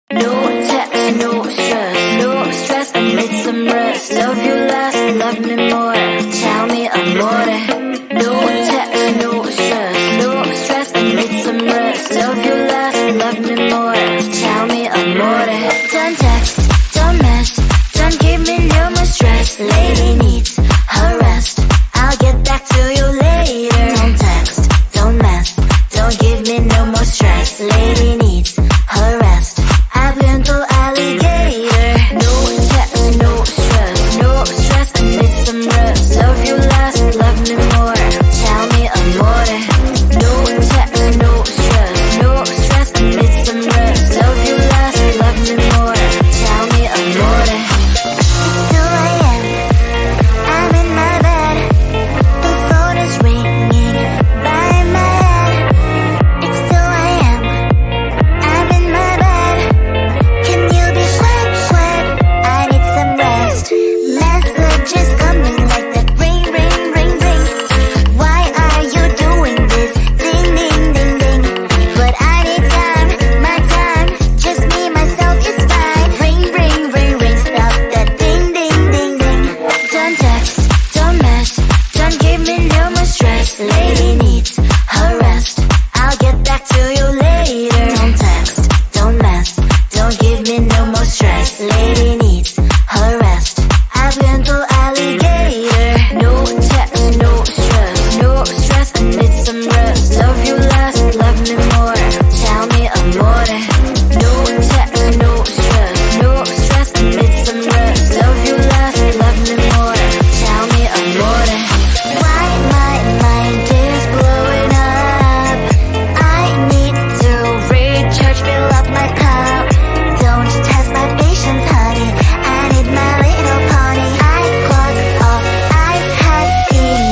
No text, no stress, no stress, I need some rest. Love you less, love me more, tell me amore. No text, no stress, no stress, I need some rest. Love you less, love me more, tell me amore. Don't text, don't mess, don't give me no more stress. Lady needs her rest, I'll get back to you later. Don't text, don't mess, don't give me no more stress. Lady needs her rest, I've been to alligator. No text, no stress, no stress, I need some rest. Love you less, love me more, tell me amore. No text, no stress, no stress, I need some rest. Love you less, love me more, tell me amore. It's 2 a.m., I'm in my bed, the phone is ringing by my head. It's 2 a.m., I'm in my bed, can you be quiet? I need some rest. Messages coming like that, ring, ring, ring, ring. Why are you doing this? Ding, ding, ding, ding. But I need time, my time, just me, myself is fine. Ring, ring, ring, ring, stop that ding, ding, ding, ding. Don't text, don't mess, don't give me no more stress. Lady needs her rest, I'll get back to you later. Don't text, don't mess, don't give me no more stress. Lady needs her rest, I've been to alligator. No text, no stress, no stress, I need some rest. Love you less, love me more, tell me amore. No text, no stress, no stress, I need some rest. Love you less, love me more, tell me amore. Why my mind is blowing up, I need to recharge, fill up my cup. Don't test my patience, honey, I need my little pony. I clock off, I've had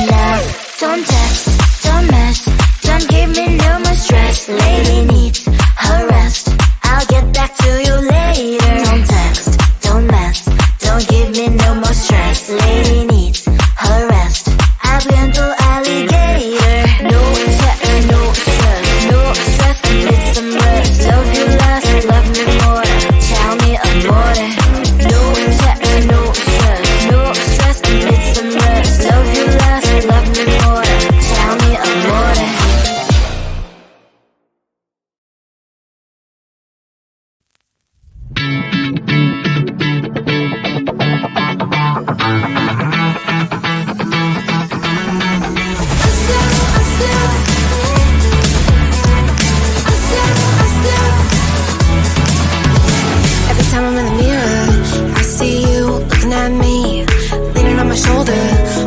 enough. Don't text, don't mess, don't give me no more stress. Lady needs her rest, I'll get back to you later. Don't text, don't mess, don't give me no more stress. Lady needs her rest, I've been to alligator. No text, no stress, no stress, I need some rest. Love you less, love me more, tell me amore. No text, no stress, no stress, I need some rest. Love you less, love me more, tell me amore. Every time I'm in the mirror, I see you looking at me, leaning on my shoulder,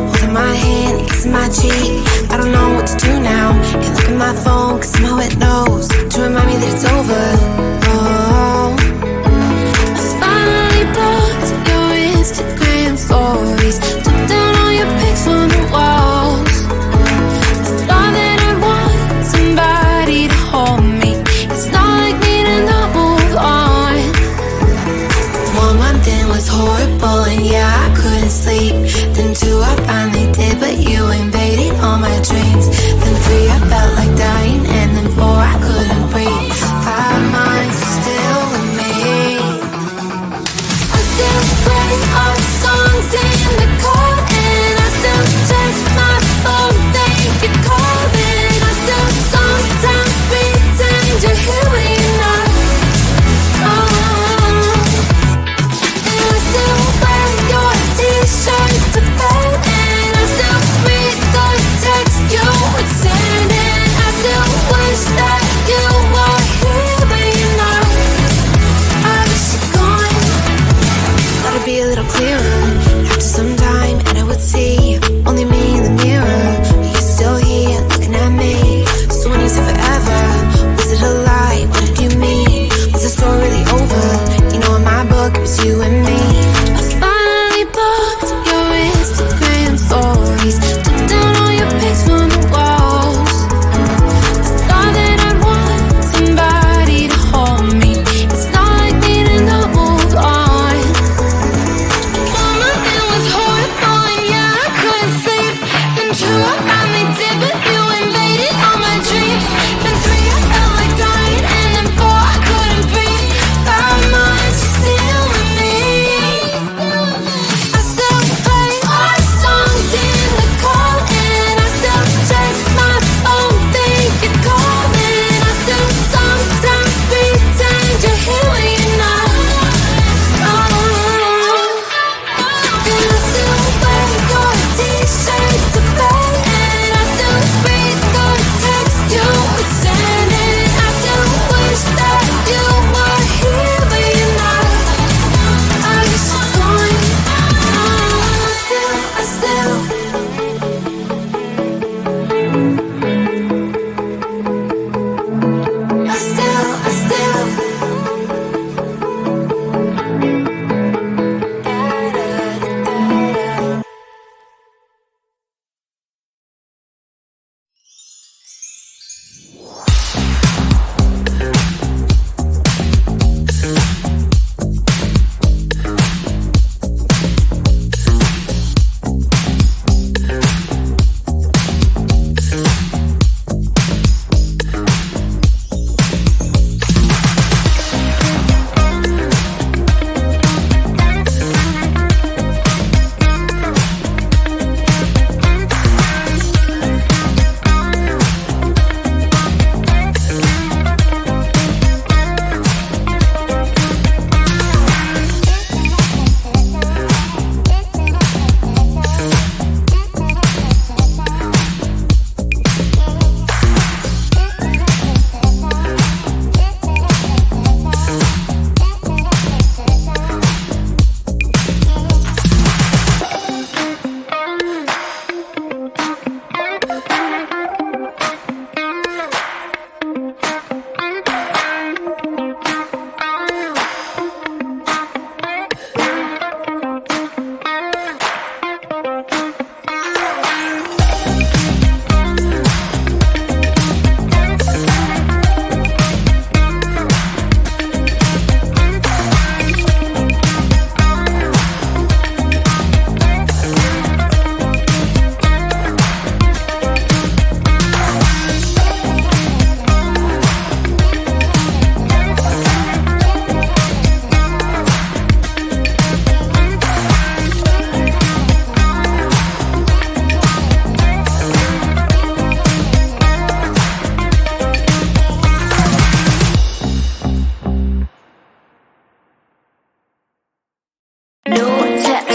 holding my hand, kissing my cheek. I don't know what to do now. Can't look at my phone, cause somehow it knows to remind me that it's over. Oh, I finally blocked your Instagram stories, took down all your pics on the walls. I thought that I want somebody to hold me. It's not like me to not move on. 1 month in was horrible, and yeah, I couldn't sleep. Then 2, I finally did, but you invaded all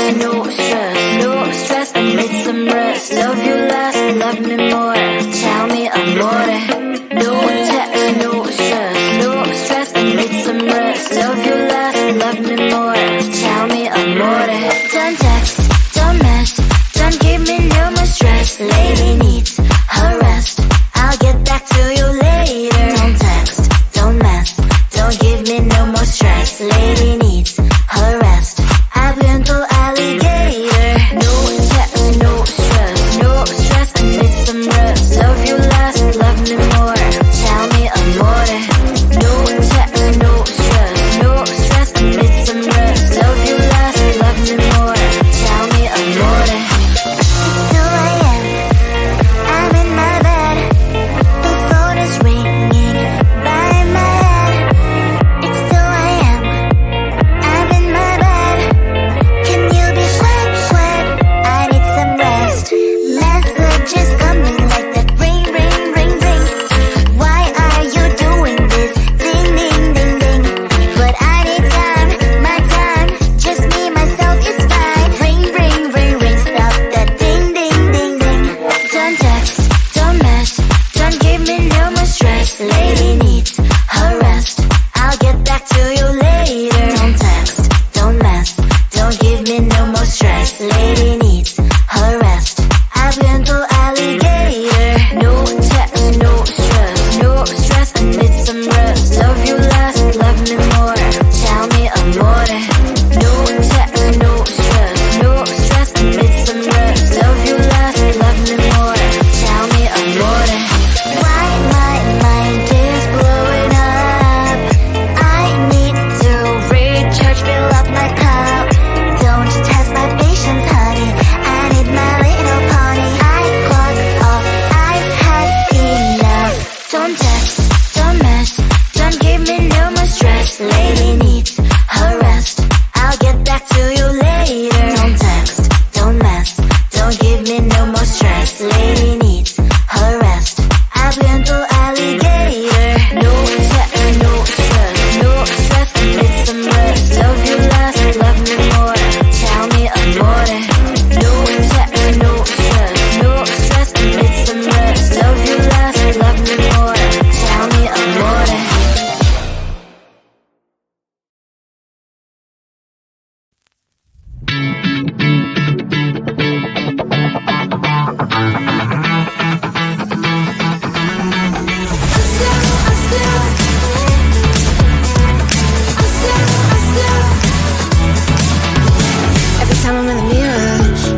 text, no stress, no stress. I need some rest. Love you less, love me more. Tell me amore. No text, no stress, no stress. I need some rest. Love you less, love me more. Tell me amore. Don't text, don't mess, don't give me no more stress. Lady needs her rest. I'll get back to you later. Don't text, don't mess, don't give me no more stress. Lady needs her rest. I've been to alligator. No text, no stress, no stress. I need some rest. Love you less, love me more. Tell me amore. No text, no stress, no stress. I need some rest. Love you less, love me more. Tell me amore. It's 2 a.m. I'm in my bed. The phone is ringing by my head. It's 2 a.m. I'm in my bed. Can you be sweat? I need some rest. Messages coming like that. Ring, ring, ring, ring. Why are you doing this? Ding, ding, ding, ding. But I need time, my time. Just me, myself is fine. Ring, ring, ring, ring. Stop that ding, ding, ding, ding. Don't text, don't mess, don't give me no more stress. Lady needs her rest. I'll get back to you later. Don't text, don't mess, don't give me no more stress. Lady needs her rest. I've been to alligator. No text, no stress, no stress. I need some rest. Love you less, love me more. Tell me amore. No text, no stress, no stress. I need some rest. Love you less, love me more. Tell me amore. Why my mind is blowing up? I need to recharge, fill up my cup. Don't test my patience, honey. I need my little pony. I clock off, I've had enough. Don't text, don't mess, don't give me no more stress. Lady needs her rest. I'll get back to you later. Don't text, don't mess, don't give me no more stress. Lady needs her rest. I've been to alligator. No text, no stress, no stress. I need some rest. Love you less, love me more. Tell me amore. No text, no stress, no stress. I need some rest. Love you less, love me more. Tell me amore. Every time I'm in the mirror,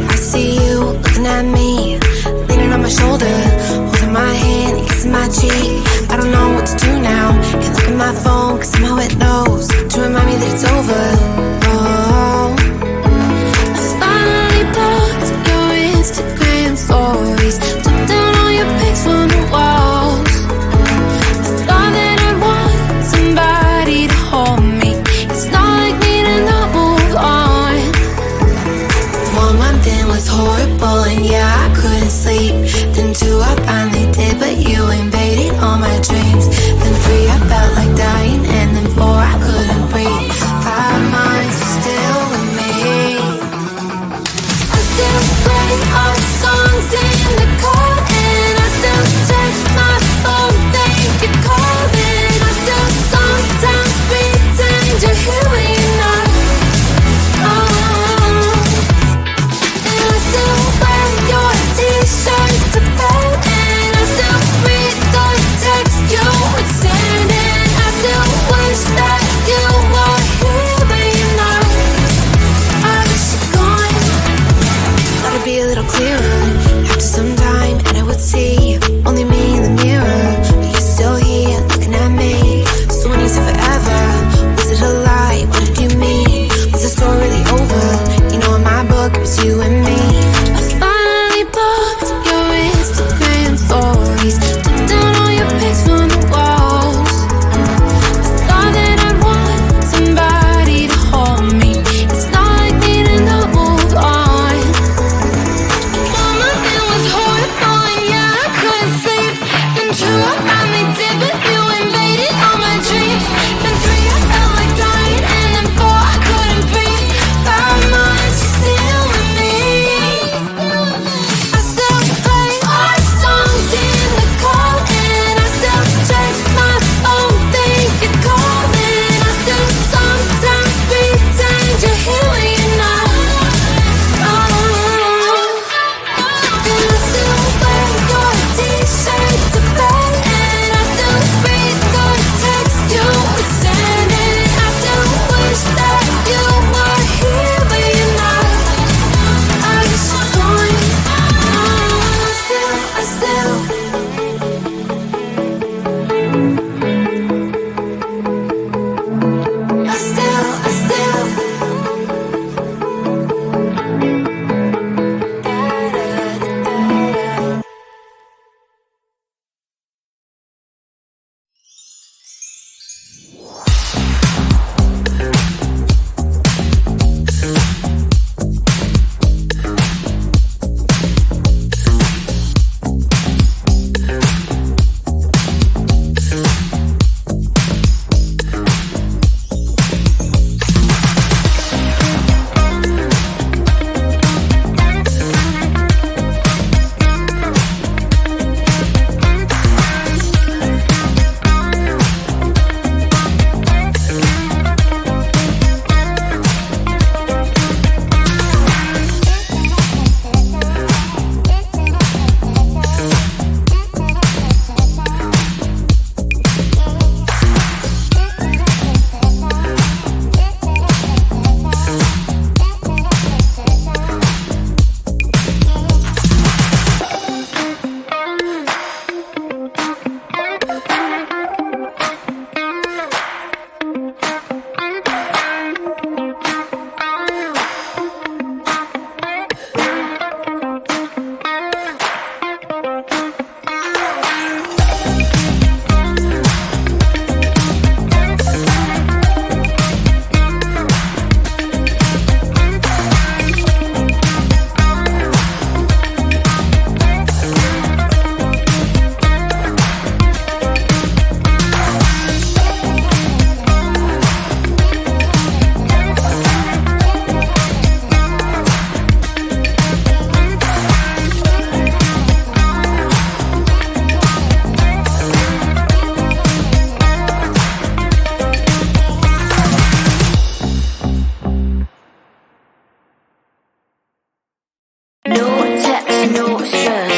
I see you looking at me, leaning on my shoulder, holding my hand, kissing my cheek. I don't know what to do now. Can't look at my phone, cause somehow it knows to remind me that it's over. Oh, I finally blocked your Instagram stories, took down all your pics from the walls. I thought that I'd want somebody to hold me. It's not like me to not move on. 1 month in was horrible, and yeah, I couldn't sleep. Then 2, I finally did, but you invaded all my dreams. Then 3, I felt like dying, and then 4, I couldn't breathe. 5 months no stress.